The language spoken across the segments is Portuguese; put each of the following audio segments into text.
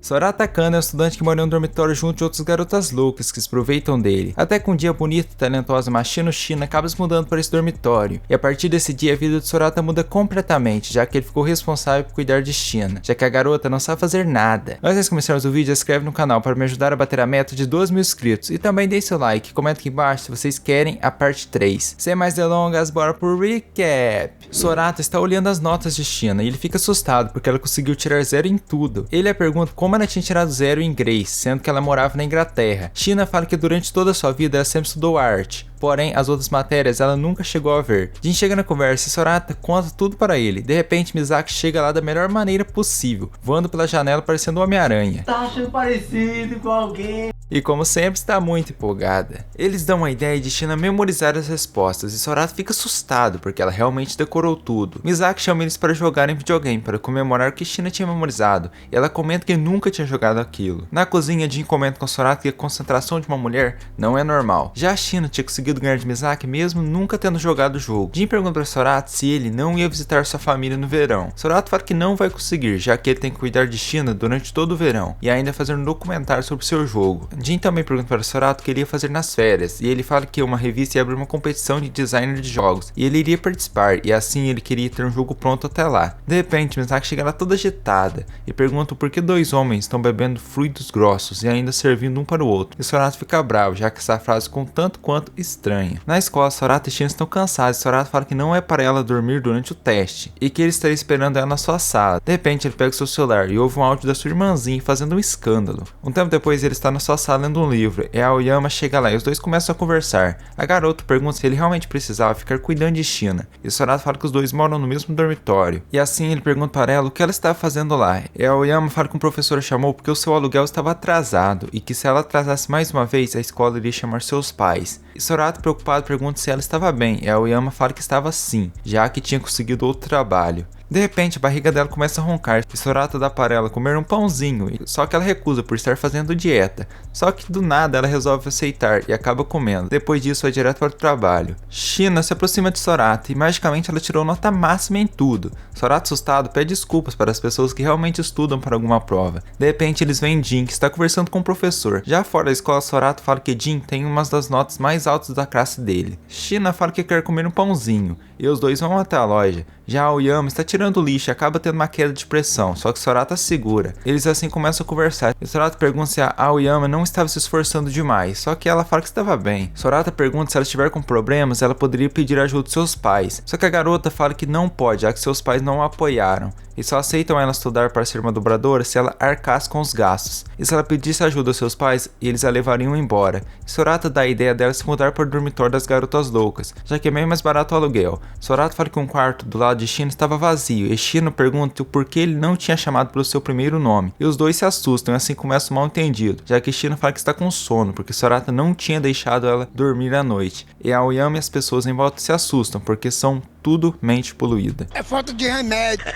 Sorata Kana é um estudante que mora em um dormitório junto de outras garotas loucas que se aproveitam dele. Até que um dia a bonita e talentosa Machino Shina acaba se mudando para esse dormitório. E a partir desse dia a vida de Sorata muda completamente, já que ele ficou responsável por cuidar de Shina, já que a garota não sabe fazer nada. Antes de começarmos o vídeo, se inscreve no canal para me ajudar a bater a meta de 2.000 inscritos. E também deixe seu like e comenta aqui embaixo se vocês querem a parte 3. Sem mais delongas, bora pro recap. Sorata está olhando as notas de Shina e ele fica assustado porque ela conseguiu tirar 0 em tudo. Ele a pergunta como ela tinha tirado 0 em Grace, sendo que ela morava na Inglaterra. Shina fala que durante toda a sua vida ela sempre estudou arte, porém as outras matérias ela nunca chegou a ver. Jin chega na conversa e Sorata conta tudo para ele. De repente Misaki chega lá da melhor maneira possível, voando pela janela parecendo um Homem-Aranha. Tá achando parecido com alguém? E como sempre está muito empolgada. Eles dão a ideia de Shina memorizar as respostas e Sorata fica assustado porque ela realmente decorou tudo. Misaki chama eles para jogarem videogame para comemorar o que Shina tinha memorizado e ela comenta que nunca tinha jogado aquilo. Na cozinha Jin comenta com Sorata que a concentração de uma mulher não é normal. Já a Shina tinha conseguido ganhar de Misaki mesmo nunca tendo jogado o jogo. Jin pergunta para Sorata se ele não ia visitar sua família no verão. Sorata fala que não vai conseguir, já que ele tem que cuidar de Shina durante todo o verão e ainda fazer um documentário sobre seu jogo. Jin também pergunta para Sorata o que ele ia fazer nas férias, e ele fala que uma revista ia abrir uma competição de designer de jogos, e ele iria participar, e assim ele queria ter um jogo pronto até lá. De repente, Misaki chega lá toda agitada, e pergunta por que dois homens estão bebendo fluidos grossos e ainda servindo um para o outro, e Sorata fica bravo, já que essa frase ficou um tanto quanto estranha. Na escola, Sorata e Shina estão cansados, e Sorata fala que não é para ela dormir durante o teste, e que ele estaria esperando ela na sua sala. De repente, ele pega seu celular e ouve um áudio da sua irmãzinha fazendo um escândalo. Um tempo depois, ele está na sua sala lendo um livro, e a Aoyama chega lá e os dois começam a conversar. A garota pergunta se ele realmente precisava ficar cuidando de Shina, e Sorata fala que os dois moram no mesmo dormitório, e assim ele pergunta para ela o que ela estava fazendo lá. E a Aoyama fala que um professor a chamou porque o seu aluguel estava atrasado, e que se ela atrasasse mais uma vez, a escola iria chamar seus pais. E Sorata, preocupado, pergunta se ela estava bem, e a Aoyama fala que estava sim, já que tinha conseguido outro trabalho. De repente, a barriga dela começa a roncar e Sorata dá para ela comer um pãozinho, só que ela recusa por estar fazendo dieta. Só que do nada ela resolve aceitar e acaba comendo. Depois disso, vai direto para o trabalho. Shina se aproxima de Sorata e magicamente ela tirou nota máxima em tudo. Sorata, assustado, pede desculpas para as pessoas que realmente estudam para alguma prova. De repente, eles veem Jin, que está conversando com o professor. Já fora da escola, Sorata fala que Jin tem uma das notas mais altas da classe dele. Shina fala que quer comer um pãozinho e os dois vão até a loja. Já a Aoyama está tirando lixo e acaba tendo uma queda de pressão, só que Sorata segura. Eles assim começam a conversar e Sorata pergunta se a Aoyama não estava se esforçando demais, só que ela fala que estava bem. Sorata pergunta se ela estiver com problemas, ela poderia pedir ajuda de seus pais, só que a garota fala que não pode, já que seus pais não a apoiaram. E só aceitam ela estudar para ser uma dobradora se ela arcasse com os gastos. E se ela pedisse ajuda aos seus pais, eles a levariam embora. E Sorata dá a ideia dela se mudar para o dormitório das garotas loucas, já que é bem mais barato o aluguel. Sorata fala que um quarto do lado de Shina estava vazio, e Shina pergunta o porquê ele não tinha chamado pelo seu primeiro nome. E os dois se assustam e assim começa um mal entendido, já que Shina fala que está com sono, porque Sorata não tinha deixado ela dormir à noite. E a Aoyama e as pessoas em volta se assustam, porque são tudo mente poluída. É falta de remédio.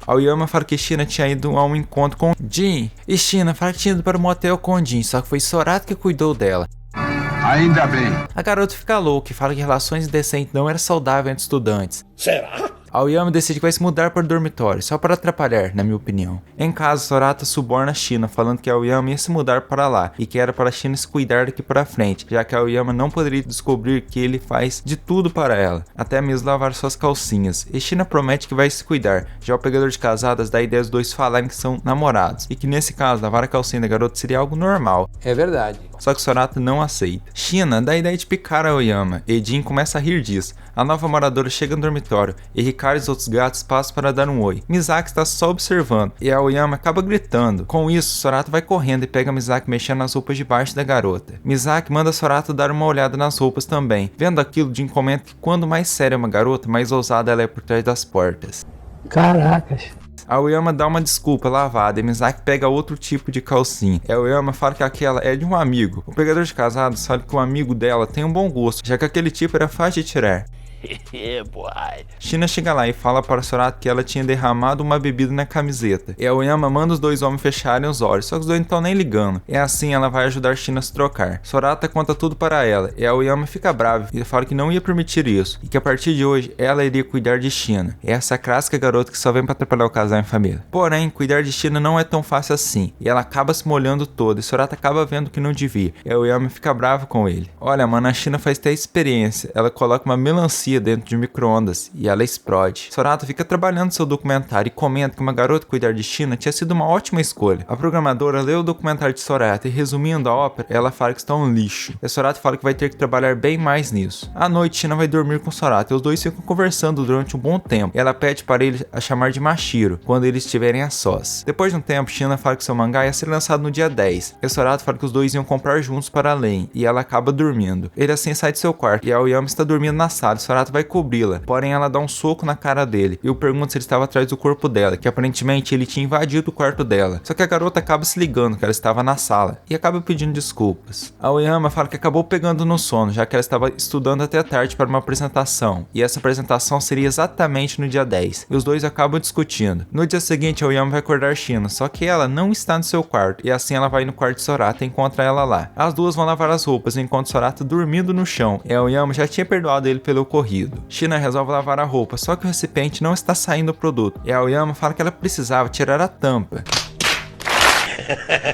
A Aoyama fala que Shina tinha ido a um encontro com Jin, e Shina fala que tinha ido para um motel com Jin, só que foi Sorata que cuidou dela. Ainda bem. A garota fica louca e fala que relações indecentes não eram saudáveis entre estudantes. Será? A Aoyama decide que vai se mudar para o dormitório, só para atrapalhar, na minha opinião. Em casa, Sorata suborna a Shina, falando que a Aoyama ia se mudar para lá, e que era para a Shina se cuidar daqui para frente, já que a Aoyama não poderia descobrir que ele faz de tudo para ela, até mesmo lavar suas calcinhas. E Shina promete que vai se cuidar, já o pegador de casadas dá a ideia dos dois falarem que são namorados, e que nesse caso, lavar a calcinha da garota seria algo normal. É verdade. Só que Sorata não aceita. Shina dá a ideia de picar a Aoyama, e Jin começa a rir disso. A nova moradora chega no dormitório, e Ricardo e os outros gatos passam para dar um oi. Misaki está só observando, e a Aoyama acaba gritando. Com isso, Sorata vai correndo e pega Misaki mexendo nas roupas debaixo da garota. Misaki manda Sorata dar uma olhada nas roupas também. Vendo aquilo, Jin comenta que quando mais séria é uma garota, mais ousada ela é por trás das portas. Caracas. A Aoyama dá uma desculpa lavada e Misaki pega outro tipo de calcinha. A Aoyama fala que aquela é de um amigo. O pegador de casados fala que o amigo dela tem um bom gosto, já que aquele tipo era fácil de tirar. Shina chega lá e fala para Sorata que ela tinha derramado uma bebida na camiseta. E a Aoyama manda os dois homens fecharem os olhos, só que os dois não estão nem ligando. E assim ela vai ajudar Shina a se trocar. Sorata conta tudo para ela, e a Aoyama fica brava e fala que não ia permitir isso, e que a partir de hoje ela iria cuidar de Shina. É essa clássica garota que só vem para atrapalhar o casal em família. Porém, cuidar de Shina não é tão fácil assim, e ela acaba se molhando toda, e Sorata acaba vendo que não devia, e a Aoyama fica brava com ele. Olha, mano, a Shina faz até experiência, ela coloca uma melancia dentro de um micro-ondas, e ela explode. Sorata fica trabalhando seu documentário e comenta que uma garota cuidar de Shina tinha sido uma ótima escolha. A programadora leu o documentário de Sorata e, resumindo a ópera, ela fala que está um lixo. E a Sorata fala que vai ter que trabalhar bem mais nisso. À noite, Shina vai dormir com Sorata e os dois ficam conversando durante um bom tempo. Ela pede para ele a chamar de Mashiro quando eles estiverem a sós. Depois de um tempo, Shina fala que seu mangá ia ser lançado no dia 10. E a Sorata fala que os dois iam comprar juntos para além, e ela acaba dormindo. Ele assim sai de seu quarto e a Aoyama está dormindo na sala e Sorata vai cobri-la. Porém, ela dá um soco na cara dele e o pergunta se ele estava atrás do corpo dela, que aparentemente ele tinha invadido o quarto dela. Só que a garota acaba se ligando que ela estava na sala e acaba pedindo desculpas. A Aoyama fala que acabou pegando no sono, já que ela estava estudando até tarde para uma apresentação, e essa apresentação seria exatamente no dia 10, e os dois acabam discutindo. No dia seguinte, a Aoyama vai acordar Shina, só que ela não está no seu quarto, e assim ela vai no quarto de Sorata e encontra ela lá. As duas vão lavar as roupas, enquanto Sorata dormindo no chão, e a Aoyama já tinha perdoado ele pelo ocorrido. Shina resolve lavar a roupa, só que o recipiente não está saindo o produto, e a Aoyama fala que ela precisava tirar a tampa.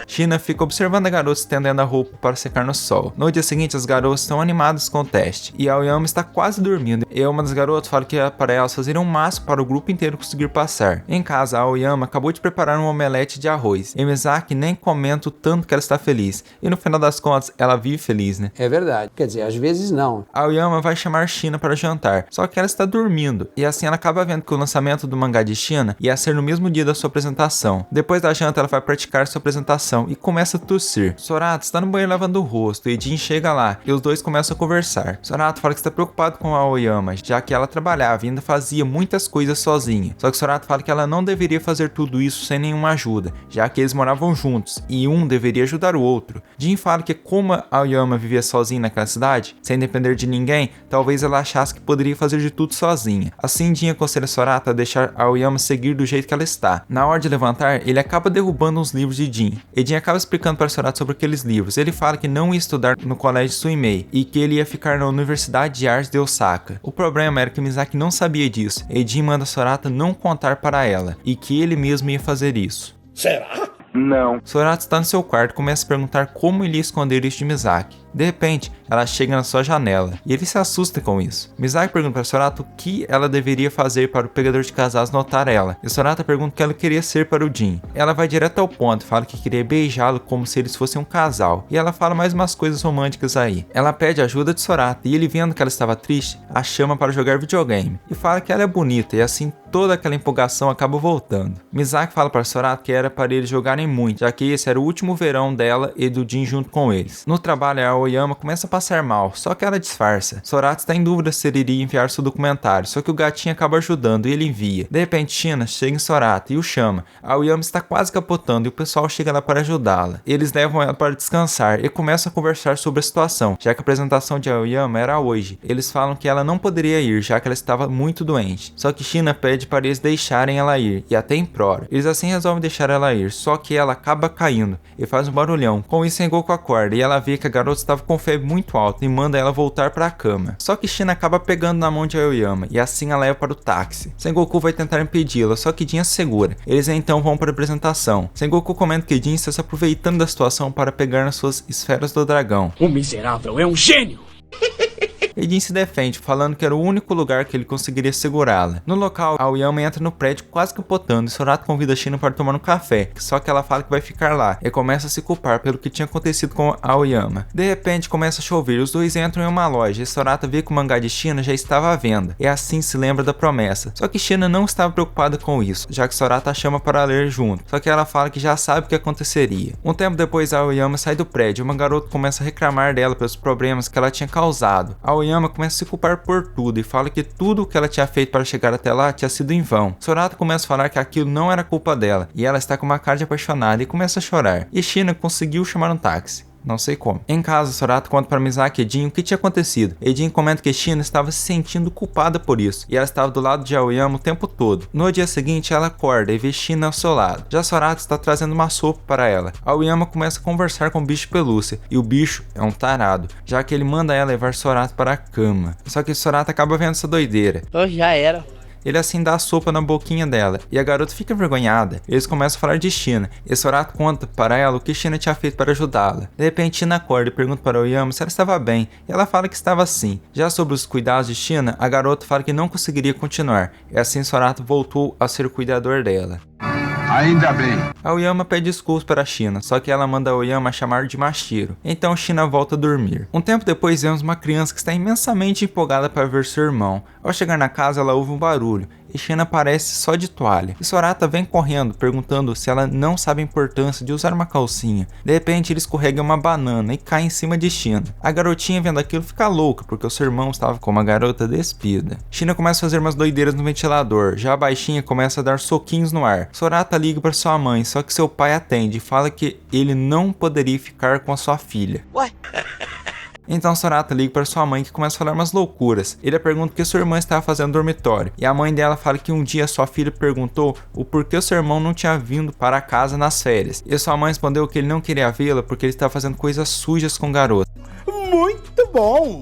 Shina fica observando a garota estendendo a roupa para secar no sol. No dia seguinte, as garotas estão animadas com o teste, e a Aoyama está quase dormindo, e uma das garotas fala que é para elas fazerem um máximo para o grupo inteiro conseguir passar. Em casa, a Aoyama acabou de preparar um omelete de arroz, e Misaki nem comenta o tanto que ela está feliz, e no final das contas, ela vive feliz, né? É verdade, quer dizer, às vezes não. A Aoyama vai chamar Shina para jantar, só que ela está dormindo, e assim ela acaba vendo que o lançamento do mangá de Shina ia ser no mesmo dia da sua apresentação. Depois da janta, ela vai praticar sua apresentação e começa a tossir. Sorata está no banheiro lavando o rosto e Jin chega lá e os dois começam a conversar. Sorata fala que está preocupado com a Aoyama, já que ela trabalhava e ainda fazia muitas coisas sozinha. Só que Sorata fala que ela não deveria fazer tudo isso sem nenhuma ajuda, já que eles moravam juntos e um deveria ajudar o outro. Jin fala que como a Aoyama vivia sozinha naquela cidade, sem depender de ninguém, talvez ela achasse que poderia fazer de tudo sozinha. Assim, Jin aconselha Sorata a deixar a Aoyama seguir do jeito que ela está. Na hora de levantar, ele acaba derrubando uns livros de Jin. E Jin acaba explicando para Sorata sobre aqueles livros. Ele fala que não ia estudar no colégio Suimei e que ele ia ficar na Universidade de Artes de Osaka. O problema era que Misaki não sabia disso, e Jin manda Sorata não contar para ela, e que ele mesmo ia fazer isso. Será? Não. Sorata está no seu quarto e começa a perguntar como ele ia esconder isso de Misaki. De repente, ela chega na sua janela, e ele se assusta com isso. Misaki pergunta para Sorata o que ela deveria fazer para o pegador de casados notar ela, e Sorata pergunta o que ela queria ser para o Jin. Ela vai direto ao ponto e fala que queria beijá-lo como se eles fossem um casal, e ela fala mais umas coisas românticas aí. Ela pede ajuda de Sorata, e ele, vendo que ela estava triste, a chama para jogar videogame, e fala que ela é bonita, e assim toda aquela empolgação acaba voltando. Misaki fala para Sorata que era para eles jogarem muito, já que esse era o último verão dela e do Jin junto com eles. No trabalho, a Aoyama começa a passar mal, só que ela disfarça. Sorata está em dúvida se ele iria enviar seu documentário, só que o gatinho acaba ajudando e ele envia. De repente, Shina chega em Sorata e o chama. A Aoyama está quase capotando e o pessoal chega lá para ajudá-la. Eles levam ela para descansar e começam a conversar sobre a situação, já que a apresentação de Aoyama era hoje. Eles falam que ela não poderia ir, já que ela estava muito doente. Só que Shina pede para eles deixarem ela ir, e até implora. Eles assim resolvem deixar ela ir, só que ela acaba caindo e faz um barulhão. Com isso, Sengoku acorda e ela vê que a garota estava com febre muito alta e manda ela voltar para a cama. Só que Shina acaba pegando na mão de Aoyama e assim a leva para o táxi. Sengoku vai tentar impedi-la, só que Jin a segura. Eles então vão para a apresentação. Sengoku comenta que Jin está se aproveitando da situação para pegar nas suas esferas do dragão. O miserável é um gênio! E Jin se defende, falando que era o único lugar que ele conseguiria segurá-la. No local, a Aoyama entra no prédio quase capotando e Sorata convida a Shina para tomar um café, só que ela fala que vai ficar lá e começa a se culpar pelo que tinha acontecido com a Aoyama. De repente, começa a chover e os dois entram em uma loja e Sorata vê que o mangá de Shina já estava à venda e assim se lembra da promessa. Só que Shina não estava preocupada com isso, já que Sorata a chama para ler junto, só que ela fala que já sabe o que aconteceria. Um tempo depois, a Aoyama sai do prédio e uma garota começa a reclamar dela pelos problemas que ela tinha causado. A Aoyama começa a se culpar por tudo e fala que tudo o que ela tinha feito para chegar até lá tinha sido em vão. Sorata começa a falar que aquilo não era culpa dela e ela está com uma cara de apaixonada e começa a chorar. E Shina conseguiu chamar um táxi. não sei como. Em casa, Sorata conta para Misaki e Edin o que tinha acontecido. Edin comenta que Shina estava se sentindo culpada por isso, e ela estava do lado de Aoyama o tempo todo. No dia seguinte, ela acorda e vê Shina ao seu lado. Já Sorata está trazendo uma sopa para ela. Aoyama começa a conversar com o bicho de pelúcia, e o bicho é um tarado, já que ele manda ela levar Sorata para a cama. Só que Sorata acaba vendo essa doideira. Já era. Ele assim dá a sopa na boquinha dela, e a garota fica envergonhada. Eles começam a falar de Shina, e Sorata conta para ela o que Shina tinha feito para ajudá-la. De repente, Shina acorda e pergunta para Aoyama se ela estava bem, e ela fala que estava sim. Já sobre os cuidados de Shina, a garota fala que não conseguiria continuar, e assim Sorata voltou a ser o cuidador dela. Ainda bem. Aoyama pede desculpas para Shina, só que ela manda Aoyama chamar de Mashiro. Então Shina volta a dormir. Um tempo depois vemos uma criança que está imensamente empolgada para ver seu irmão. Ao chegar na casa, ela ouve um barulho, e Shina aparece só de toalha. E Sorata vem correndo, perguntando se ela não sabe a importância de usar uma calcinha. De repente, ele escorrega uma banana e cai em cima de Shina. A garotinha vendo aquilo fica louca, porque o seu irmão estava com uma garota despida. Shina começa a fazer umas doideiras no ventilador, já a baixinha começa a dar soquinhos no ar. Sorata liga para sua mãe, só que seu pai atende e fala que ele não poderia ficar com a sua filha. Ué? Então Sorata liga para sua mãe, que começa a falar umas loucuras. Ele pergunta o que sua irmã estava fazendo no dormitório, e a mãe dela fala que um dia sua filha perguntou o porquê o seu irmão não tinha vindo para casa nas férias, e sua mãe respondeu que ele não queria vê-la porque ele estava fazendo coisas sujas com garota. Muito bom.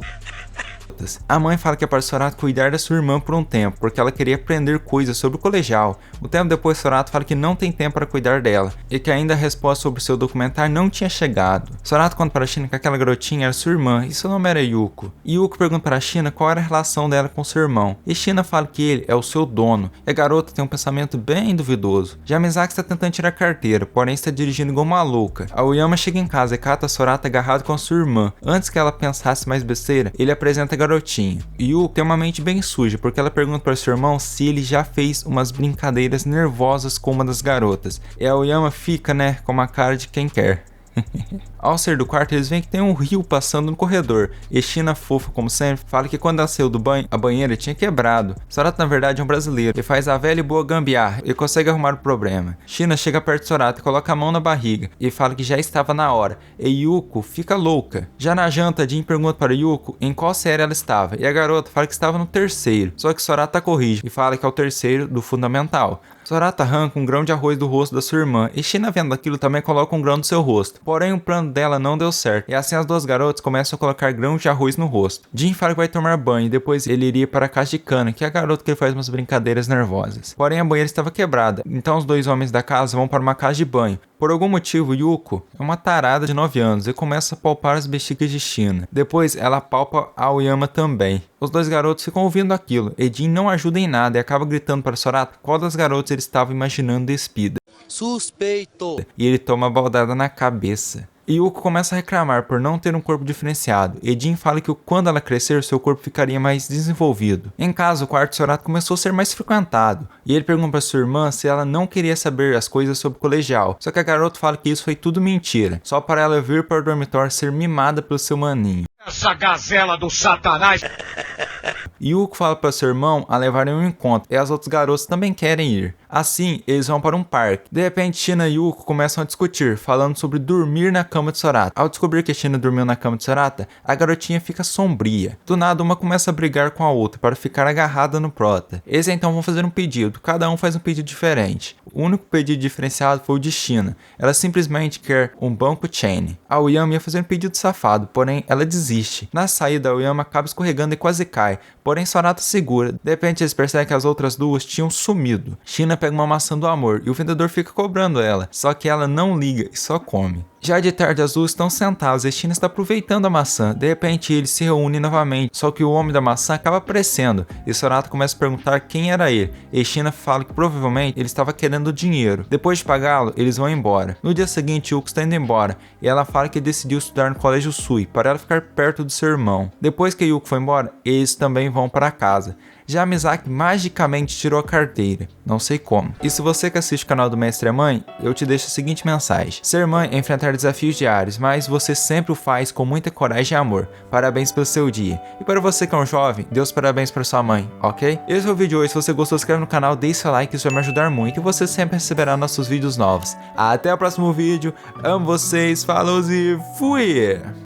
A mãe fala que é para Sorata cuidar da sua irmã por um tempo, porque ela queria aprender coisas sobre o colegial. Um tempo depois, Sorata fala que não tem tempo para cuidar dela, e que ainda a resposta sobre seu documentário não tinha chegado. Sorata conta para Shina que aquela garotinha era sua irmã, e seu nome era Yuko. Yuko pergunta para Shina qual era a relação dela com seu irmão, e Shina fala que ele é o seu dono, e a garota tem um pensamento bem duvidoso. Já Misaki está tentando tirar a carteira, porém está dirigindo igual uma louca. Aoyama chega em casa e cata Sorata agarrado com a sua irmã. Antes que ela pensasse mais besteira, ele apresenta a garotinha. Yuko tem uma mente bem suja, porque ela pergunta para seu irmão se ele já fez umas brincadeiras nervosas com uma das garotas. E a Aoyama fica, com uma cara de quem quer. Ao sair do quarto, eles veem que tem um rio passando no corredor, e Shina, fofa como sempre, fala que quando ela saiu do banho, a banheira tinha quebrado. Sorata na verdade é um brasileiro, e faz a velha e boa gambiarra, e consegue arrumar o problema. Shina chega perto de Sorata e coloca a mão na barriga, e fala que já estava na hora, e Yuko fica louca. Já na janta, Jin pergunta para Yuko em qual série ela estava, e a garota fala que estava no terceiro, só que Sorata corrige, e fala que é o terceiro do fundamental. Sorata arranca um grão de arroz do rosto da sua irmã, e Shina vendo aquilo também coloca um grão no seu rosto. Porém o plano dela não deu certo, e assim as duas garotas começam a colocar grãos de arroz no rosto. Jin fala que vai tomar banho, e depois ele iria para a casa de cana, que é a garota que ele faz umas brincadeiras nervosas. Porém a banheira estava quebrada, então os dois homens da casa vão para uma casa de banho. Por algum motivo, Yuko é uma tarada de 9 anos e começa a palpar as bexigas de Shina. Depois, ela palpa a Aoyama também. Os dois garotos ficam ouvindo aquilo, e Jin não ajuda em nada e acaba gritando para Sorata qual das garotas ele estava imaginando despida. Suspeito. E ele toma a baldada na cabeça. Yuko começa a reclamar por não ter um corpo diferenciado, e Jin fala que quando ela crescer, seu corpo ficaria mais desenvolvido. Em casa, o quarto de Sorata começou a ser mais frequentado, e ele pergunta para sua irmã se ela não queria saber as coisas sobre o colegial, só que a garota fala que isso foi tudo mentira, só para ela vir para o dormitório ser mimada pelo seu maninho. Essa gazela do satanás. Yuko fala para seu irmão a levarem um encontro, e as outras garotas também querem ir. Assim, eles vão para um parque. De repente, Shina e Yuko começam a discutir, falando sobre dormir na cama de Sorata. Ao descobrir que Shina dormiu na cama de Sorata, a garotinha fica sombria. Do nada, uma começa a brigar com a outra para ficar agarrada no prota. Eles então vão fazer um pedido, cada um faz um pedido diferente. O único pedido diferenciado foi o de Shina. Ela simplesmente quer um banco chain. A Aoyama ia fazer um pedido safado, porém ela desiste. Na saída, a Aoyama acaba escorregando e quase cai, porém Sorata segura. De repente, eles percebem que as outras duas tinham sumido. Shina pega uma maçã do amor e o vendedor fica cobrando ela, só que ela não liga e só come. Já de tarde, as duas estão sentadas e Shina está aproveitando a maçã. De repente, eles se reúnem novamente, só que o homem da maçã acaba aparecendo e Sorata começa a perguntar quem era ele, e Shina fala que provavelmente ele estava querendo dinheiro. Depois de pagá-lo, eles vão embora. No dia seguinte, Yuko está indo embora e ela fala que decidiu estudar no colégio Sui para ela ficar perto do seu irmão. Depois que Yuko foi embora, eles também vão para casa. Já Misaki magicamente tirou a carteira, não sei como. E se você que assiste o canal do Mestre é Mãe, eu te deixo a seguinte mensagem: ser mãe é enfrentar enfrentar desafios diários, mas você sempre o faz com muita coragem e amor. Parabéns pelo seu dia. E para você que é um jovem, dê os parabéns para sua mãe, ok? Esse é o vídeo de hoje. Se você gostou, se inscreve no canal, deixe seu like, isso vai me ajudar muito e você sempre receberá nossos vídeos novos. Até o próximo vídeo. Amo vocês, falou e fui!